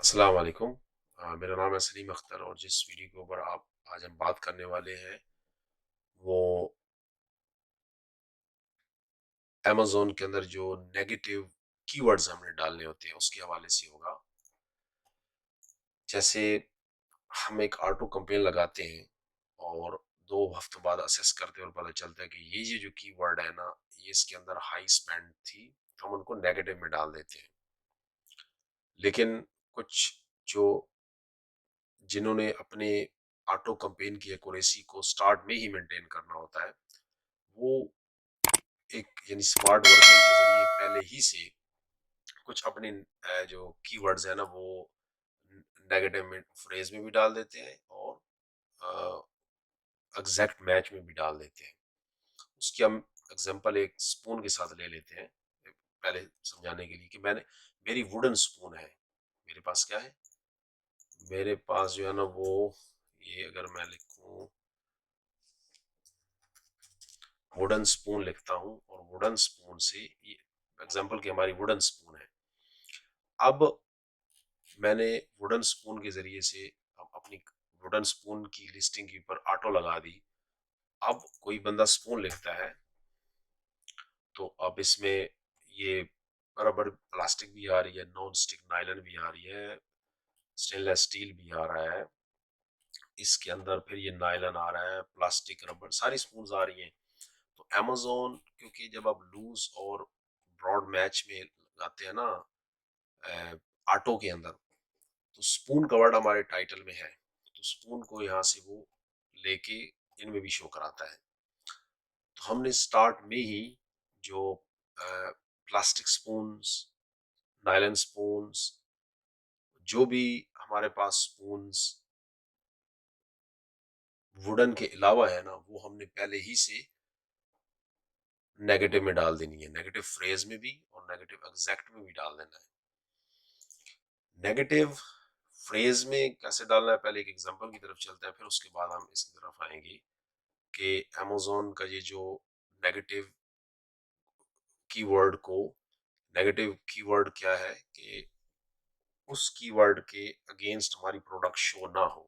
अस्सलाम वालेकुम। मेरा नाम है सलीम अख्तर और जिस वीडियो के ऊपर आप आज हम बात करने वाले हैं वो अमेज़न के अंदर जो नेगेटिव कीवर्ड्स हमने डालने होते हैं उसके हवाले से होगा। जैसे हम एक ऑटो कंपेन लगाते हैं और 2 हफ्तों बाद असेस करते हैं और पता चलता है कि ये जो कीवर्ड है ना, ये इसके अंदर हाई स्पेंड थी, तो हम उनको नेगेटिव में डाल देते हैं। लेकिन कुछ जो जिन्होंने अपने ऑटो कंपेन की एक्यूरेसी को स्टार्ट में ही मेंटेन करना होता है, वो एक यानी स्मार्ट वर्किंग के जरिए पहले ही से कुछ अपने जो कीवर्ड्स है ना वो नेगेटिव में फ्रेज में भी डाल देते हैं और एग्जैक्ट मैच में भी डाल देते हैं। उसकी हम एग्जांपल एक स्पून के साथ ले लेते हैं पहले समझाने के लिए कि मेरी वुडन स्पून है। मेरे पास क्या है? मेरे पास जो है ना वो ये अगर मैं लिखूं वुडन स्पून लिखता हूं और वुडन स्पून से ये एग्जांपल की हमारी वुडन स्पून है। अब मैंने वुडन स्पून के जरिए से अपनी वुडन स्पून की लिस्टिंग के ऊपर ऑटो लगा दी। अब कोई बंदा स्पून लिखता है तो अब इसमें ये रबर प्लास्टिक भी आ रही है, नॉन स्टिक नायलन भी आ रही है, स्टेनलेस स्टील भी आ रहा है, इसके अंदर फिर ये नायलन आ रहा है, प्लास्टिक रबर सारी स्पून आ रही हैं। तो अमेजोन क्योंकि जब आप लूज और ब्रॉड मैच में लगाते हैं ना ऑटो के अंदर, तो स्पून का वर्ड हमारे टाइटल में है, तो स्पून को यहाँ से वो लेके इनमें भी शो कराता है। तो हमने स्टार्ट में ही जो प्लास्टिक स्पून्स, नायलन स्पून्स, जो भी हमारे पास स्पून्स वुडन के अलावा है ना, वो हमने पहले ही से नेगेटिव में डाल देनी है, नेगेटिव फ्रेज में भी और नेगेटिव एग्जैक्ट में भी डाल देना है। नेगेटिव फ्रेज में कैसे डालना है, पहले एक एग्जांपल की तरफ चलते हैं, फिर उसके बाद हम इसकी तरफ आएंगे कि अमेज़न का ये जो नेगेटिव कीवर्ड को नेगेटिव कीवर्ड क्या है कि उस कीवर्ड के अगेंस्ट हमारी प्रोडक्ट शो ना हो।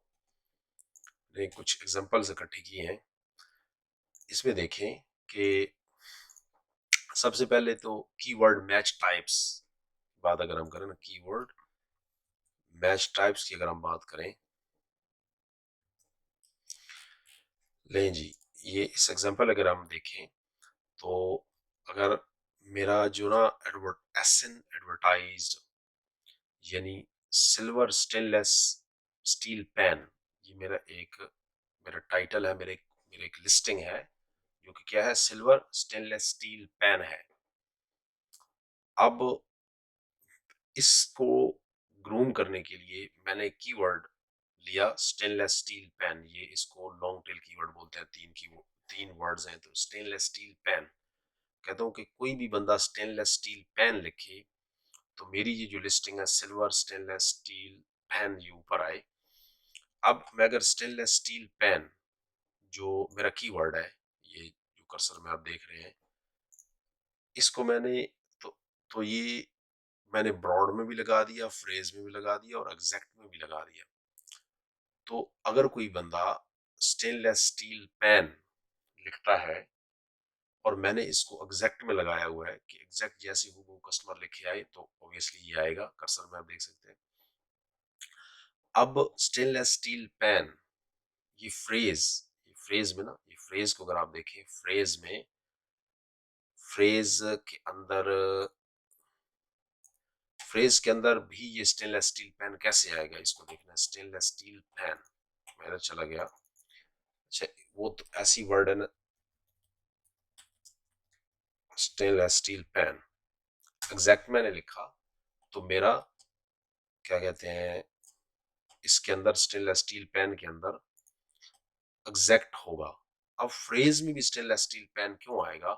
मैंने कुछ एग्जांपल्स इकट्ठे किए हैं, इसमें देखें कि सबसे पहले तो कीवर्ड मैच टाइप्स बात अगर हम करें ना, कीवर्ड मैच टाइप्स की अगर हम बात करें, लें जी, ये इस एग्जांपल अगर हम देखें तो अगर मेरा जो ना एसन एडवर्टाइज्ड यानी सिल्वर स्टेनलेस स्टील पैन, ये मेरा टाइटल है, मेरे एक लिस्टिंग है जो कि क्या है, सिल्वर स्टेनलेस स्टील पैन है। अब इसको ग्रूम करने के लिए मैंने कीवर्ड लिया स्टेनलेस स्टील पैन, ये इसको लॉन्ग टेल कीवर्ड बोलते हैं, तीन वर्ड्स हैं। तो स्टेनलेस स्टील पैन कहता हूँ कि कोई भी बंदा स्टेनलेस स्टील पैन लिखे तो मेरी ये जो लिस्टिंग है सिल्वर स्टेनलेस स्टील पैन ये ऊपर आए। अब मैं अगर स्टेनलेस स्टील पैन जो मेरा कीवर्ड है, ये जो कर्सर में आप देख रहे हैं, इसको तो तो ये मैंने ब्रॉड में भी लगा दिया, फ्रेज में भी लगा दिया और एग्जैक्ट में भी लगा दिया। तो अगर कोई बंदा स्टेनलेस स्टील पैन लिखता है और मैंने इसको एग्जैक्ट में लगाया हुआ है कि एग्जैक्ट जैसे वो कस्टमर लिखे आए तो ऑब्वियसली ये आएगा, कर्सर में आप देख सकते हैं। अब स्टेनलेस स्टील पैन, ये फ्रेज में ना, ये फ्रेज को अगर आप देखें, फ्रेज के अंदर फ्रेज के अंदर भी ये स्टेनलेस स्टील पैन कैसे आएगा, इसको देखना। स्टेनलेस स्टील पैन मेरा चला गया, अच्छा वो तो ऐसी वर्ड है ना, स्टेनलेस स्टील पैन एग्जैक्ट मैंने लिखा तो मेरा क्या कहते हैं, इसके अंदर स्टेनलेस स्टील पैन के अंदर एग्जैक्ट होगा। अब फ्रेज में भी स्टेनलेस स्टील पैन क्यों आएगा,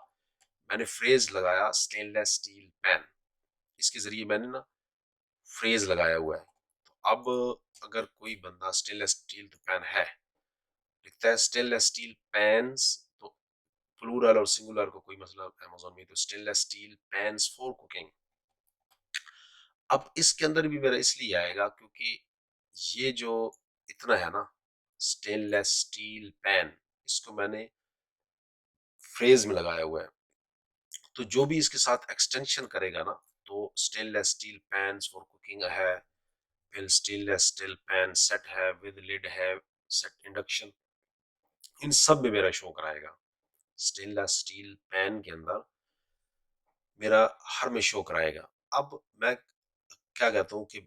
मैंने फ्रेज लगाया स्टेनलेस स्टील पैन, इसके जरिए मैंने ना फ्रेज लगाया हुआ है। तो अब अगर कोई बंदा स्टेनलेस स्टील पैन है लिखता है स्टेनलेस स्टील पैन्स, तो प्लूरल और सिंगुलर को कोई मतलब अमेज़न में, तो stainless steel pans for cooking. अब इसके अंदर भी मेरा इसलिए आएगा क्योंकि ये जो इतना है ना, स्टेनलेस स्टील पैन, इसको मैंने फ्रेज में लगाया हुआ है। तो जो भी इसके साथ एक्सटेंशन करेगा ना, तो stainless steel pan for cooking है, फिर स्टेनलेस स्टील पैन सेट है विद लिड है, सेट इंडक्शन, इन सब में मेरा शो कराएगा। स्टेनलेस स्टील पैन के अंदर मेरा हर में शो कराएगा। अब मैं क्या कहता हूँ कि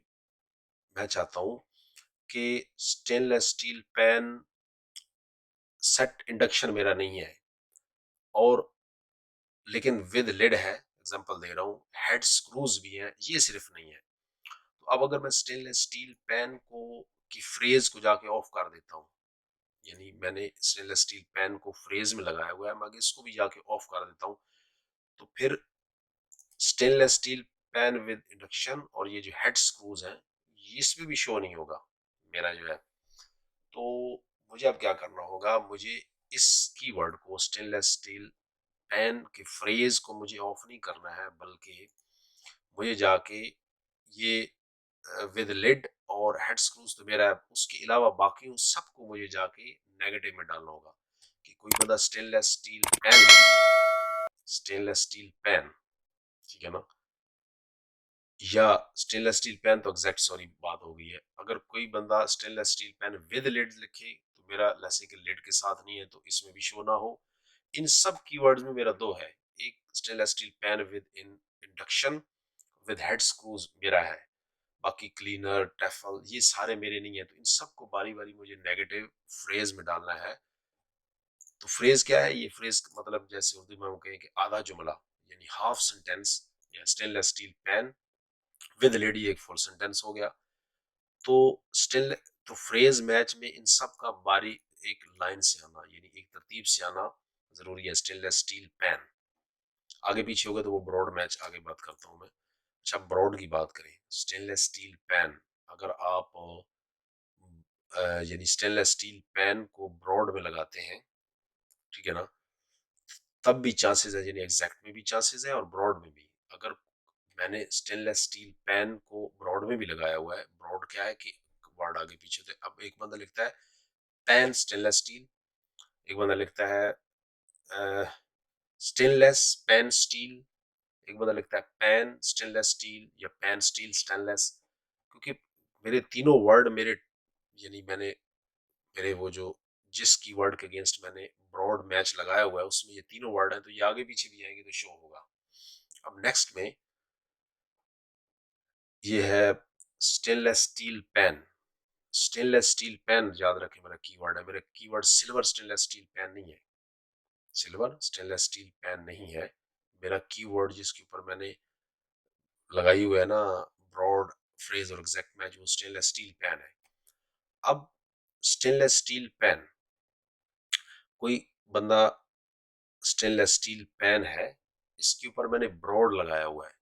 मैं चाहता हूँ कि stainless steel pan set induction मेरा नहीं है, और लेकिन विद लिड है, एग्जांपल दे रहा हूँ, हेड स्क्रूज भी हैं, ये सिर्फ नहीं है। तो अब अगर मैं स्टेनलेस स्टील पैन को की फ्रेज को जाके ऑफ कर देता हूँ, यानी मैंने स्टेनलेस स्टील पैन को फ्रेज में लगाया हुआ है, मैं अगर इसको भी जाके ऑफ कर देता हूँ, तो फिर stainless steel pan with induction और ये जो हेड स्क्रूज हैं, इसमें भी शो नहीं होगा मेरा जो है। तो मुझे अब क्या करना होगा, मुझे इस कीवर्ड को, स्टेनलेस स्टील पैन के फ्रेज को मुझे ऑफ नहीं करना है, बल्कि मुझे जाके ये विद लिड और हेड स्क्रूज तो मेरा है, उसके अलावा बाकी उन सबको मुझे जाके नेगेटिव में डालना होगा कि कोई बंदा stainless steel pan, stainless steel pan, ठीक है ना, या स्टेनलेस स्टील पैन तो एग्जैक्ट सॉरी बात हो गई है। अगर कोई बंदा stainless steel pan with lid लिखे तो मेरा जैसे कि लिड के साथ नहीं है तो इसमें भी शो ना हो। इन सब कीवर्ड्स में मेरा दो है, एक stainless steel pan with in induction with head screws मेरा है, बाकी क्लीनर टेफल ये सारे मेरे नहीं है। तो इन सबको बारी बारी मुझे नेगेटिव फ्रेज में डालना है। तो फ्रेज क्या है, ये फ्रेज मतलब जैसे उर्दू में हम कहें कि आधा जुमला, यानी हाफ सेंटेंस, या stainless steel pan with lady एक फुल सेंटेंस हो गया। तो स्टिल तो फ्रेज मैच में इन सब का बारी एक लाइन से आना, यानी एक तरतीब से आना जरूरी है। स्टेनलेस स्टील पैन आगे पीछे होगा तो वो ब्रॉड मैच आगे बात करता हूँ मैं। अच्छा, ब्रॉड की बात करें, स्टेनलेस स्टील पैन, अगर आप यानी स्टेनलेस स्टील पैन को ब्रॉड में लगाते हैं, ठीक है ना, तब भी चांसेस है, यानी एग्जैक्ट में भी चांसेस है और ब्रॉड में भी। अगर मैंने स्टेनलेस स्टील पैन को ब्रॉड में भी लगाया हुआ है, ब्रॉड क्या है कि वर्ड आगे पीछे थे। अब एक बंदा लिखता है पैन स्टेनलेस स्टील, एक बंदा लिखता है स्टेनलेस पैन स्टील, एक बंदा लिखता है पैन स्टेनलेस स्टील या पैन स्टील स्टेनलेस। क्योंकि मेरे तीनों वर्ड मेरे, यानी मैंने मेरे वो जो जिस कीवर्ड के अगेंस्ट मैंने ब्रॉड मैच लगाया हुआ है उसमें ये तीनों वर्ड हैं, तो ये आगे पीछे भी आएंगे तो शो होगा। अब नेक्स्ट में ये है stainless steel pan. Stainless steel pan याद रखें मेरा कीवर्ड है, मेरा keyword silver stainless steel pan नहीं है, सिल्वर स्टेनलेस स्टील पैन नहीं है मेरा कीवर्ड। जिसके ऊपर मैंने लगाई हुई है ना ब्रॉड फ्रेज और एग्जैक्ट मैच, वो स्टेनलेस स्टील पैन है। अब स्टेनलेस स्टील पैन, कोई बंदा स्टेनलेस स्टील पैन है, इसके ऊपर मैंने ब्रॉड लगाया हुआ है,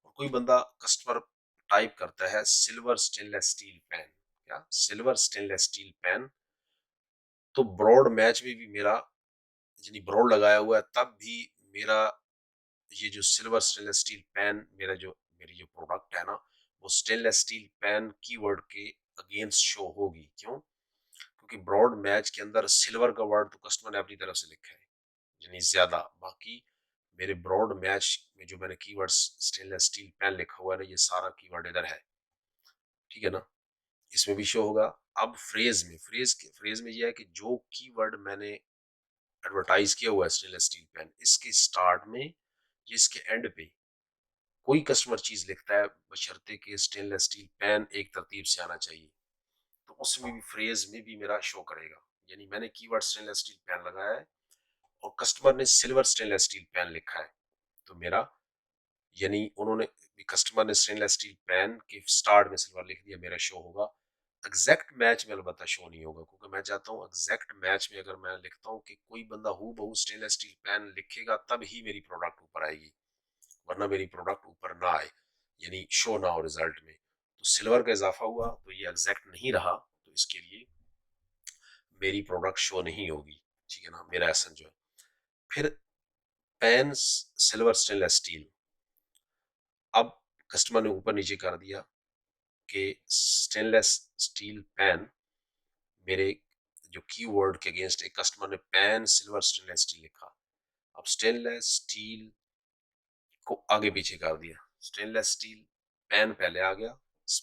और कोई बंदा कस्टमर टाइप करता है सिल्वर स्टेनलेस स्टील पैन, क्या सिल्वर स्टेनलेस स्टील पैन, तो ब्रॉड मैच में भी मेरा, यानी ब्रॉड लगाया हुआ है तब भी मेरा ये जो सिल्वर स्टेनलेस स्टील पैन, मेरा जो मेरी जो प्रोडक्ट है ना, वो स्टेनलेस स्टील पैन कीवर्ड के अगेंस्ट शो होगी। क्यों? क्योंकि ब्रॉड मैच के अंदर सिल्वर का वर्ड तो कस्टमर ने अपनी तरफ से लिखा है, यानी ज्यादा। बाकी मेरे ब्रॉड मैच में जो मैंने कीवर्ड स्टेनलेस स्टील पैन लिखा हुआ है ना, ये सारा कीवर्ड इधर है, ठीक है ना, इसमें भी शो होगा। अब फ्रेज में, फ्रेज में ये है कि जो कीवर्ड मैंने एडवर्टाइज किया हुआ है स्टेनलेस स्टील पैन, इसके स्टार्ट में या इसके एंड पे कोई कस्टमर चीज लिखता है, बशर्ते कि स्टेनलेस स्टील पैन एक तरतीब से आना चाहिए, तो उसमें भी फ्रेज में भी मेरा शो करेगा। यानी मैंने कीवर्ड स्टेनलेस स्टील पैन लगाया है और कस्टमर ने सिल्वर स्टेनलेस स्टील पैन लिखा है, तो मेरा, यानी उन्होंने, कस्टमर ने स्टेनलेस स्टील पैन के स्टार्ट में सिल्वर लिख दिया, मेरा शो होगा। एग्जैक्ट मैच में अलबत्ता शो नहीं होगा, क्योंकि मैं चाहता हूँ एग्जैक्ट मैच में अगर मैं लिखता हूँ कि कोई बंदा हु बहु स्टेनलेस स्टील पैन लिखेगा तब ही मेरी प्रोडक्ट ऊपर आएगी, वरना मेरी प्रोडक्ट ऊपर ना आए, यानी शो ना हो रिजल्ट में। तो सिल्वर का इजाफा हुआ तो ये एग्जैक्ट नहीं रहा, तो इसके लिए मेरी प्रोडक्ट शो नहीं होगी, ठीक है ना, मेरा एसन जो है। फिर पैन सिल्वर स्टेनलेस स्टील, अब कस्टमर ने ऊपर नीचे कर दिया कि स्टेनलेस स्टील पैन, मेरे जो कीवर्ड के अगेंस्ट एक कस्टमर ने पैन सिल्वर स्टेनलेस स्टील लिखा। अब स्टेनलेस स्टील को आगे पीछे कर दिया, स्टेनलेस स्टील पैन पहले आ गया,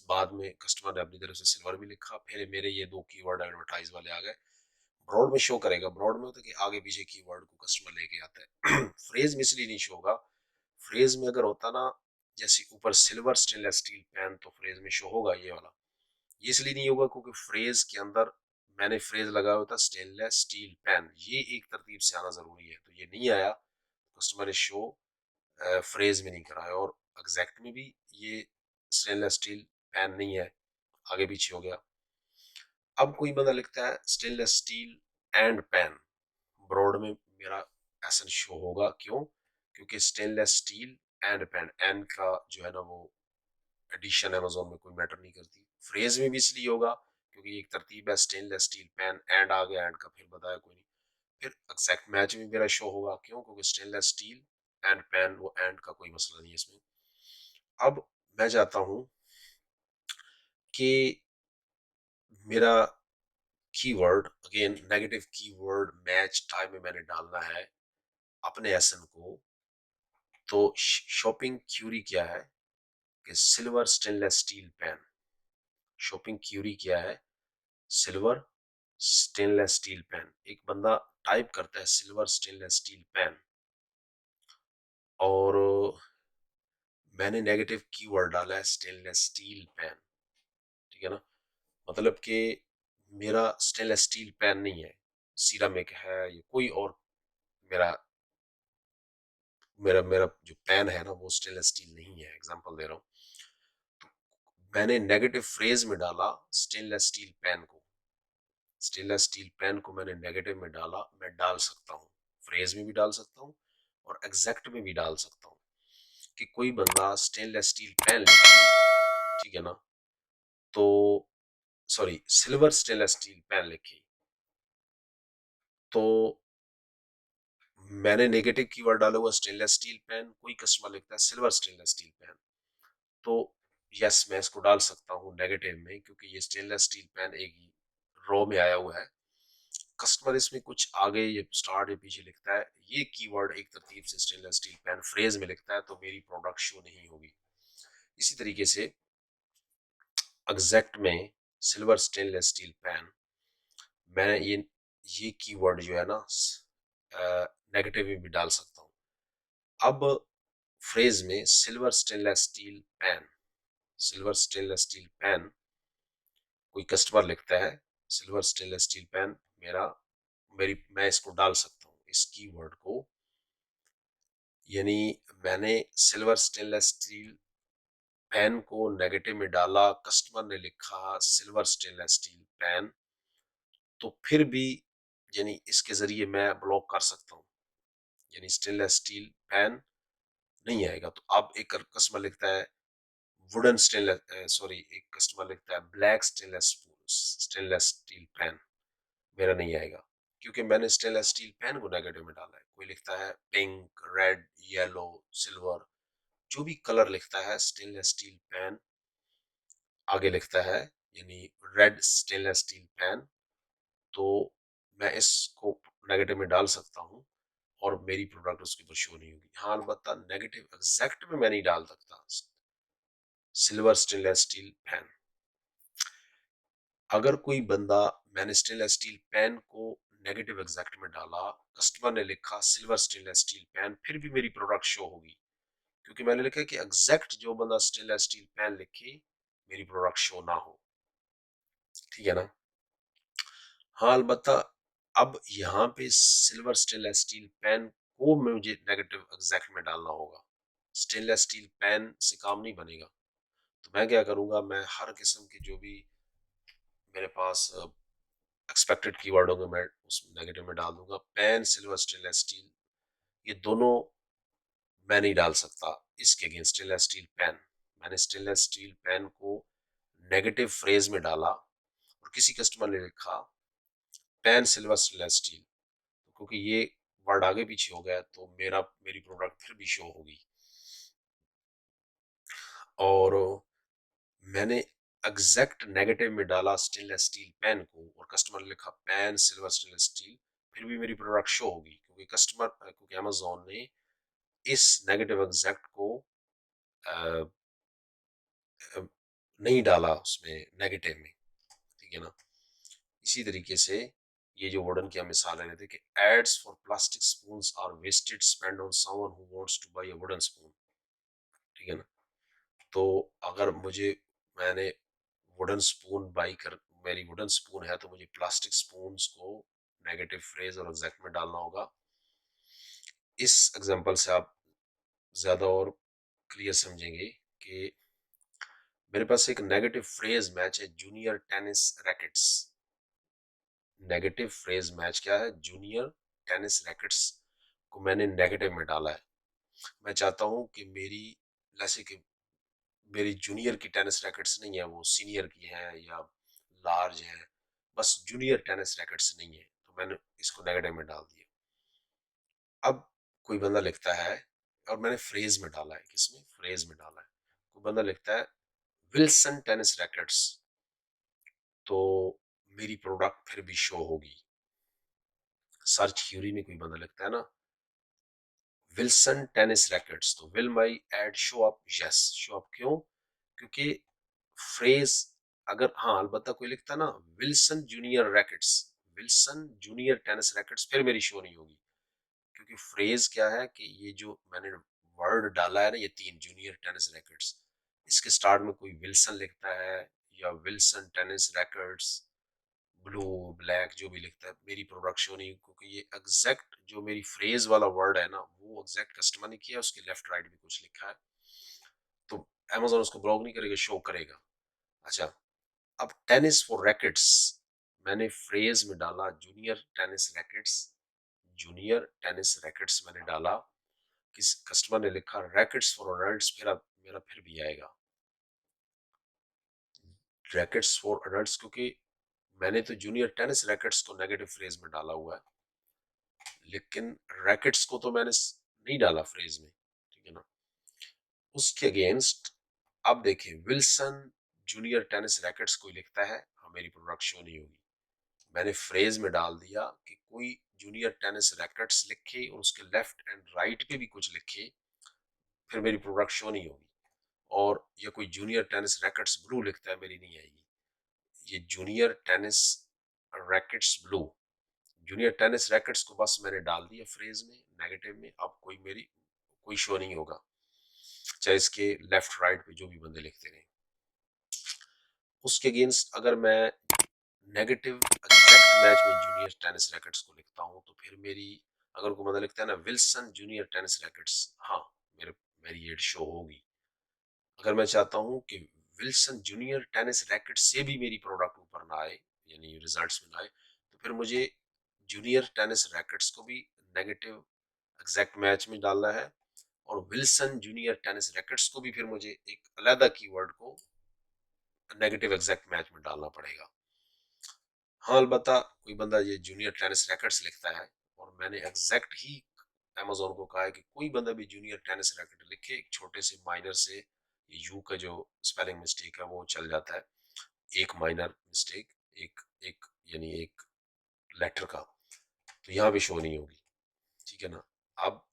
बाद में कस्टमर ने अपनी तरफ से सिल्वर भी लिखा, फिर मेरे ये दो कीवर्ड एडवर्टाइज वाले आ गए। ब्रॉड में शो करेगा, ब्रॉड में होता है कि आगे पीछे कीवर्ड को कस्टमर लेके आता है। फ्रेज में इसलिए नहीं शो होगा, फ्रेज में अगर होता ना जैसे ऊपर सिल्वर स्टेनलेस स्टील पैन, तो फ्रेज में शो होगा ये वाला। ये इसलिए नहीं होगा क्योंकि फ्रेज के अंदर मैंने फ्रेज लगाया हुआ था स्टेनलेस स्टील पैन, ये एक तरतीब से आना जरूरी है, तो ये नहीं आया, कस्टमर ने शो फ्रेज में नहीं करा है। और एग्जैक्ट में भी ये स्टेनलेस स्टील पैन नहीं है, आगे पीछे हो गया। अब कोई बंदा लिखता है stainless steel and pan, broad में मेरा ऐसा शो होगा, क्यों? क्योंकि stainless steel and pan, and का जो है ना वो एडिशन अमेजोन में कोई मैटर नहीं करती। फ्रेज में भी इसलिए होगा क्योंकि एक तरतीब है, स्टेनलेस स्टील पैन एंड आ गया, एंड का फिर बताया कोई नहीं। फिर एग्जैक्ट मैच में मेरा शो होगा, क्यों? क्योंकि स्टेनलेस स्टील एंड पैन, वो एंड का कोई मसला नहीं है इसमें। अब मैं चाहता हूं कि मेरा keyword again negative keyword match type में मैंने डालना है अपने एसएन को। तो शॉपिंग क्यूरी क्या है कि silver stainless steel pan, shopping query क्या है? Silver stainless steel pan. एक बंदा टाइप करता है सिल्वर स्टेनलेस स्टील पैन, और मैंने नेगेटिव कीवर्ड डाला है स्टेनलेस स्टील पैन, ठीक है ना? मतलब कि मेरा स्टेनलेस स्टील पैन नहीं है, सिरामिक है या कोई और, मेरा मेरा मेरा जो पैन है ना वो स्टेनलेस स्टील नहीं है, एग्जांपल दे रहा हूँ। तो मैंने नेगेटिव फ्रेज में डाला स्टेनलेस स्टील पैन को, स्टेनलेस स्टील पैन को मैंने नेगेटिव में डाला। मैं डाल सकता हूँ, फ्रेज में भी डाल सकता हूँ और एग्जैक्ट में भी डाल सकता हूँ कि कोई बंदा स्टेनलेस स्टील पैन लिखे, ठीक है ना, तो sorry silver stainless steel pan लिखी, तो मैंने नेगेटिव कीवर्ड डाला हुआ स्टेनलेस स्टील पैन, कोई कस्टमर लिखता है सिल्वर स्टेनलेस स्टील पैन, तो यस मैं इसको डाल सकता हूँ नेगेटिव में, क्योंकि ये स्टेनलेस स्टील पैन एक रो में आया हुआ है। कस्टमर इसमें कुछ आगे या स्टार्ट या पीछे लिखता है, ये कीवर्ड एक तरतीब से स्टेनलेस स्टील पैन फ्रेज में लिखता है, तो मेरी प्रोडक्ट शो नहीं होगी। इसी तरीके से एग्जैक्ट में सिल्वर स्टेनलेस स्टील पैन, मैं ये कीवर्ड जो है ना नेगेटिव में भी डाल सकता हूँ। अब फ्रेज में silver stainless steel pan, silver stainless steel pan, कोई कस्टमर लिखता है सिल्वर स्टेनलेस स्टील पैन, मैं इसको डाल सकता हूँ इस कीवर्ड को, यानी मैंने सिल्वर स्टेनलेस स्टील पैन को नेगेटिव में डाला, कस्टमर ने लिखा सिल्वर स्टेनलेस स्टील पैन, तो फिर भी यानी इसके जरिए मैं ब्लॉक कर सकता हूँ, यानी स्टेनलेस स्टील पैन नहीं आएगा। तो अब एक कस्टमर लिखता है वुडन स्टेनलेस, सॉरी एक कस्टमर लिखता है ब्लैक स्टेनलेस स्टील पैन, मेरा नहीं आएगा क्योंकि मैंने स्टेनलेस स्टील पैन को नेगेटिव में डाला है। कोई लिखता है पिंक, रेड, येलो, सिल्वर, जो भी कलर लिखता है स्टेनलेस स्टील पैन आगे लिखता है, यानी रेड स्टेनलेस स्टील पैन, तो मैं इसको नेगेटिव में डाल सकता हूँ और मेरी प्रोडक्ट उसके ऊपर शो नहीं होगी। हाँ अलबत्ता नेगेटिव एग्जैक्ट में मैं नहीं डाल सकता सिल्वर स्टेनलेस स्टील पैन। अगर कोई बंदा, मैंने स्टेनलेस स्टील पैन को नेगेटिव एग्जैक्ट में डाला, कस्टमर ने लिखा सिल्वर स्टेनलेस स्टील पैन, फिर भी मेरी प्रोडक्ट शो होगी क्योंकि मैंने लिखा कि एग्जैक्ट जो बंदा स्टेनलेस स्टील पैन लिखे मेरी प्रोडक्ट शो ना हो, ठीक है ना? हाँ अलबत्ता अब यहाँ पे सिल्वर स्टेनलेस स्टील पैन को मुझे नेगेटिव एग्जैक्ट में डालना होगा, स्टेनलेस स्टील पैन से काम नहीं बनेगा। तो मैं क्या करूंगा, मैं हर किस्म के जो भी मेरे पास एक्सपेक्टेड कीवर्ड होंगे मैं उस नेगेटिव में डाल दूंगा। पैन सिल्वर स्टेनलेस स्टील ये दोनों मैं नहीं डाल सकता इसके अगेंस्ट स्टेनलेस स्टील पैन। मैंने स्टेनलेस स्टील पैन को नेगेटिव फ्रेज में डाला और किसी कस्टमर ने लिखा पैन सिल्वर स्टेनलेस स्टील, क्योंकि ये वर्ड आगे पीछे हो गया तो मेरी प्रोडक्ट फिर भी शो होगी। और मैंने एग्जैक्ट नेगेटिव में डाला स्टेनलेस स्टील पेन को और कस्टमर ने लिखा पेन सिल्वर स्टेनलेस स्टील, फिर भी मेरी प्रोडक्ट शो होगी, क्योंकि अमेजोन ने इस नेगेटिव एग्जैक्ट को अ, अ, नहीं डाला उसमें नेगेटिव में, ठीक है ना। इसी तरीके से ये जो वुडन की हम मिसाल ले रहे थे कि ads for plastic spoons are wasted spend on someone who wants to buy a wooden spoon, ठीक है ना। तो अगर मैंने वुडन स्पून बाई कर मेरी वुडन स्पून है, तो मुझे प्लास्टिक स्पून्स को नेगेटिव फ्रेज और एग्जैक्ट में डालना होगा। इस एग्जांपल से आप ज्यादा और क्लियर समझेंगे कि मेरे पास एक नेगेटिव फ्रेज मैच है junior tennis rackets. Negative phrase match क्या है? जूनियर टेनिस रैकेट्स को मैंने नेगेटिव में डाला है। मैं चाहता हूं कि जैसे कि मेरी जूनियर की टेनिस रैकेट्स नहीं है, वो सीनियर की है या लार्ज है, बस जूनियर टेनिस रैकेट्स नहीं है, तो मैंने इसको नेगेटिव में डाल दिया। अब कोई बंदा लिखता है, और मैंने फ्रेज में डाला है, किसमें? फ्रेज में डाला है। कोई बंदा लिखता है विल्सन टेनिस रैकेट्स, तो मेरी प्रोडक्ट फिर भी शो होगी। सर्च क्यूरी में कोई बंदा लिखता है ना विल्सन टेनिस रैकेट्स, तो will my add show up? Yes, show up. क्यों? क्योंकि फ्रेज, अगर हाँ अलबत्ता कोई लिखता ना Wilson junior rackets, Wilson junior tennis rackets, फिर मेरी शो नहीं होगी। क्योंकि फ्रेज क्या है कि ये जो मैंने वर्ड डाला है ना, ये तीन जूनियर टेनिस रैकेट्स, इसके स्टार्ट में कोई विल्सन लिखता है या Wilson tennis rackets blue black जो भी लिखता है, मेरी प्रोडक्ट शो नहीं, क्योंकि ये एग्जैक्ट जो मेरी फ्रेज वाला वर्ड है ना, वो एग्जैक्ट कस्टमर ने किया, उसके लेफ्ट राइट भी कुछ लिखा है, तो अमेजोन उसको ब्लॉक नहीं करेगा, शो करेगा। अच्छा, अब टेनिस फॉर रैकेट्स, मैंने फ्रेज में डाला junior tennis rackets, junior tennis rackets मैंने डाला, किस कस्टमर ने लिखा रैकेट्स फॉर अडल्ट्स, फिर अब मेरा फिर भी आएगा रैकेट्स फॉर अडल्ट्स, क्योंकि मैंने तो जूनियर टेनिस रैकेट्स को नेगेटिव फ्रेज में डाला हुआ है, लेकिन रैकेट्स को तो मैंने नहीं डाला फ्रेज में, ठीक है ना। उसके अगेंस्ट अब देखिए विल्सन जूनियर टेनिस रैकेट्स कोई लिखता है, हाँ मेरी प्रोडक्ट शो नहीं होगी। मैंने फ्रेज में डाल दिया कि कोई जूनियर टेनिस रैकेट्स लिखे और उसके लेफ्ट एंड राइट पे भी कुछ लिखे, फिर मेरी प्रोडक्ट शो नहीं होगी। और ये कोई जूनियर टेनिस रैकेट्स ब्लू लिखता है, मेरी नहीं आएगी। ये junior tennis rackets blue, junior tennis rackets को बस मैंने डाल दिया फ्रेज में नेगेटिव में, अब कोई शो नहीं होगा, चाहे इसके लेफ्ट राइट पे जो भी बंदे लिखते रहे। उसके अगेंस्ट अगर मैं नेगेटिव एग्जैक्ट मैच में जूनियर टेनिस रैकेट्स को लिखता हूं, तो फिर अगर कोई बंदा लिखता है ना विल्सन जूनियर टेनिस रैकेट्स, हाँ मेरे मेरी एड शो होगी। अगर मैं चाहता हूं कि विल्सन जूनियर टेनिस रैकेट से भी मेरी प्रोडक्ट ऊपर ना आए, यानी रिजल्ट्स में ना आए, तो फिर मुझे जूनियर टेनिस रैकेट्स को भी नेगेटिव एग्जैक्ट मैच में डालना है, और विल्सन जूनियर टेनिस रैकेट्स को भी फिर मुझे एक अलग कीवर्ड को नेगेटिव एग्जैक्ट मैच में डालना पड़ेगा। हाँ अलबत्ता कोई बंदा ये जूनियर टेनिस रैकेट्स लिखता है, और मैंने एग्जैक्ट ही अमेजोन को कहा है कि कोई बंदा भी जूनियर टेनिस रैकेट लिखे, एक छोटे से माइनर से यू का जो स्पेलिंग मिस्टेक है वो चल जाता है, एक माइनर मिस्टेक, एक एक यानी एक लेटर का, तो यहाँ भी शो नहीं होगी, ठीक है ना। अब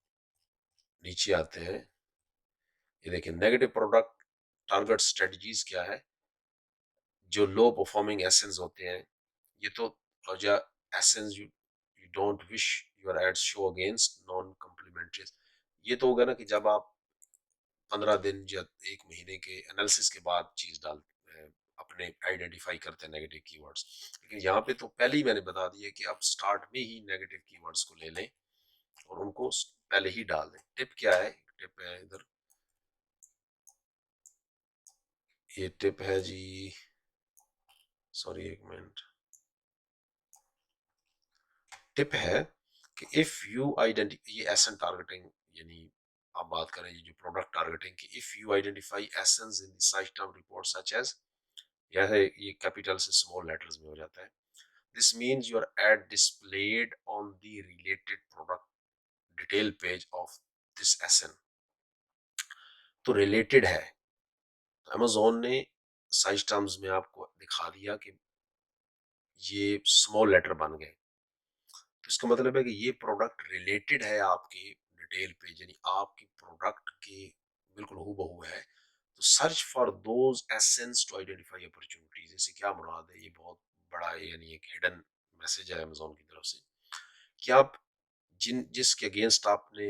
नीचे आते हैं, ये देखिए नेगेटिव प्रोडक्ट टारगेट स्ट्रेटजीज क्या है। जो लो परफॉर्मिंग एसेंस होते हैं, ये तो जो essence you don't wish your ads show against non complementary, ये तो होगा ना कि जब आप 15 दिन या एक महीने के एनालिसिस के बाद चीज अपने आइडेंटिफाई करते हैं नेगेटिव कीवर्ड्स। लेकिन यहाँ पे तो पहले ही मैंने बता दिया कि आप स्टार्ट में ही नेगेटिव कीवर्ड्स को ले लें और उनको पहले ही डाल दें। टिप क्या है? टिप है इधर, ये टिप है जी, सॉरी एक मिनट। टिप है कि इफ यू आइडेंटिफाई, ये एसन टारगेटिंग, यानी आप बात करें ये जो प्रोडक्ट टारगेटिंग की, if you identify essence in the site term report such as, यह है ये कैपिटल से स्मॉल लेटर्स में हो जाता है, this means your ad displayed on the related product detail page of this ASIN, तो रिलेटेड है, तो अमेज़न ने साइज़ टर्म्स में आपको दिखा दिया कि ये स्मॉल लेटर बन गए। तो इसका मतलब है कि ये प्रोडक्ट रिलेटेड है आपकी डिटेल पे, यानी आपकी प्रोडक्ट के बिल्कुल हूबहू है। तो search for those essence to identify opportunities, इससे क्या मुराद है, ये बहुत बड़ा यानी एक हिडन मैसेज है अमेज़न की तरफ से कि आप जिसके अगेंस्ट आपने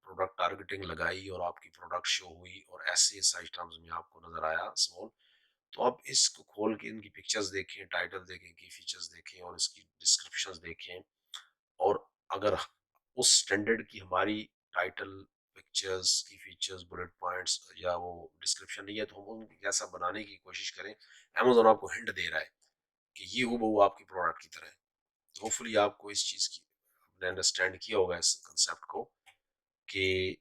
प्रोडक्ट टारगेटिंग लगाई और आपकी प्रोडक्ट शो हुई और ऐसे साइज टर्म्स में आपको नजर आया स्मॉल, तो आप इसको खोल के इनकी पिक्चर्स देखें, टाइटल देखें, की फीचर्स देखें और इसकी डिस्क्रिप्शंस देखें। और अगर उस स्टैंडर्ड की हमारी टाइटल, पिक्चर्स की फीचर्स, बुलेट पॉइंट्स या वो डिस्क्रिप्शन नहीं है, तो हम उनकी कैसा बनाने की कोशिश करें। अमेजोन आपको हिंट दे रहा है कि ये हूबहू आपकी प्रोडक्ट की तरह है। तो होपफुली आपको इस चीज़ की आपने अंडरस्टैंड किया होगा इस कंसेप्ट को कि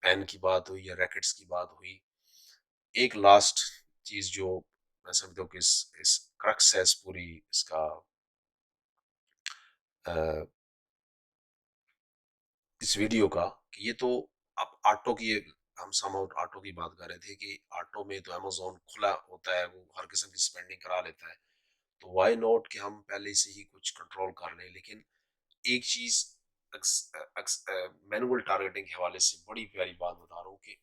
पेन की बात हुई या रैकेट्स की बात हुई। एक लास्ट चीज़ जो मैं समझता हूँ कि इस क्रक्स है इस पूरी इसका इस वीडियो का, कि ये तो आप ऑटो की, हम सम ऑटो की बात कर रहे थे कि ऑटो में तो अमेजोन खुला होता है, वो हर किस्म की स्पेंडिंग करा लेता है। तो वाई नॉट कि हम पहले से ही कुछ कंट्रोल कर लें। लेकिन एक चीज मैनुअल टारगेटिंग के हवाले से बड़ी प्यारी बात बता रहा हूँ कि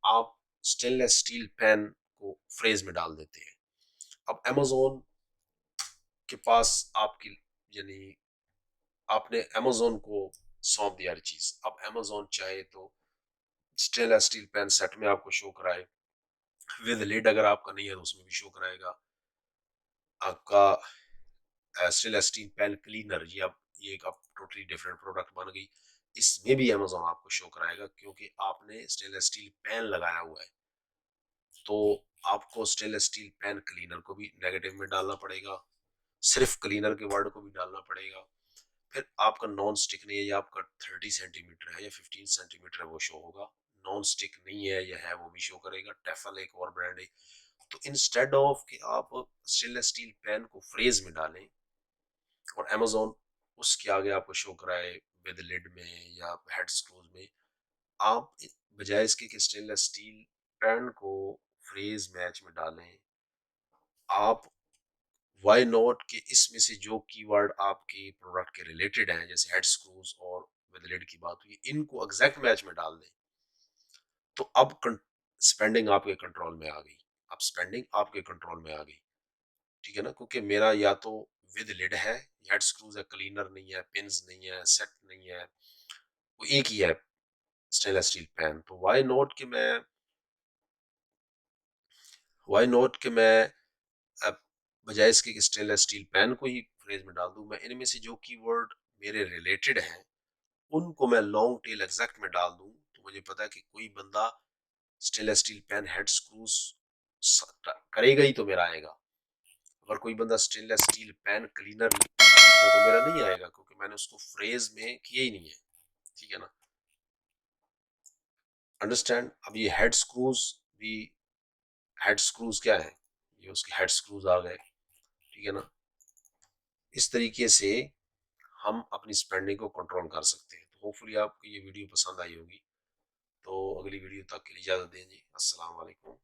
आप स्टेनलेस स्टील पैन को फ्रेज में डाल देते हैं। अब अमेजोन के पास आपकी, यानी आपने अमेजोन को सौंप दिया हर चीज। अब अमेजोन चाहे तो स्टेनलेस स्टील पैन सेट में आपको शो कराए, विद लिड अगर आपका नहीं है तो उसमें भी शो कराएगा आपका। स्टेनलेस स्टील पैन क्लीनर, ये अब ये एक अब टोटली डिफरेंट प्रोडक्ट बन गई, इसमें भी अमेजोन आपको शो कराएगा क्योंकि आपने स्टेनलेस स्टील पैन लगाया हुआ है। तो आपको स्टेनलेस स्टील पैन क्लीनर को भी नेगेटिव में डालना पड़ेगा, सिर्फ क्लीनर के वर्ड को भी डालना पड़ेगा। फिर आपका नॉन स्टिक नहीं है, या आपका 30 सेंटीमीटर है या 15 सेंटीमीटर है, वो शो होगा। नॉन स्टिक नहीं है या है, वो भी शो करेगा। टेफल एक और ब्रांड है। तो इंस्टेड ऑफ कि आप स्टेनलेस स्टील पैन को फ्रेज में डालें और अमेजोन उसके आगे आपको शो कराए विद लिड में या हेड स्क्रूज में, आप बजाय इसके कि स्टेनलेस स्टील पैन को फ्रेज मैच में डालें, आप वाई नॉट कि इसमें से जो कीवर्ड आपके प्रोडक्ट के रिलेटेड हैं, जैसे हेड स्क्रूज और विद लिड की बात हुई, इनको एग्जैक्ट मैच में डाल दें। तो अब स्पेंडिंग आपके कंट्रोल में आ गई। अब स्पेंडिंग आपके कंट्रोल में आ गई, ठीक है ना, क्योंकि मेरा या तो विद लिड है, हेड स्क्रूज है, क्लीनर नहीं है, पिंस नहीं है, सेट नहीं है, वो एक ही है स्टेनलेस स्टील पैन। तो वाई नॉट कि मैं अब बजाय इसके कि स्टेनलेस स्टील पैन को ही फ्रेज में डाल दूं, मैं इनमें से जो कीवर्ड मेरे रिलेटेड हैं उनको मैं लॉन्ग टेल एग्जैक्ट में डाल दूं। तो मुझे पता है कि कोई बंदा stainless steel pan head screws करेगा ही तो मेरा आएगा। अगर कोई बंदा स्टेनलेस स्टील पैन क्लीनर तो मेरा नहीं आएगा, क्योंकि मैंने उसको फ्रेज में किया ही नहीं है। ठीक है ना, अंडरस्टैंड। अब ये हेड स्क्रूज भी, हेड स्क्रूज क्या है, ये उसके हेड स्क्रूज आ गए, ठीक है ना। इस तरीके से हम अपनी स्पेंडिंग को कंट्रोल कर सकते हैं। तो होपफुली आपको ये वीडियो पसंद आई होगी। तो अगली वीडियो तक के लिए इजाज़त दें जी। अस्सलाम वालेकुम।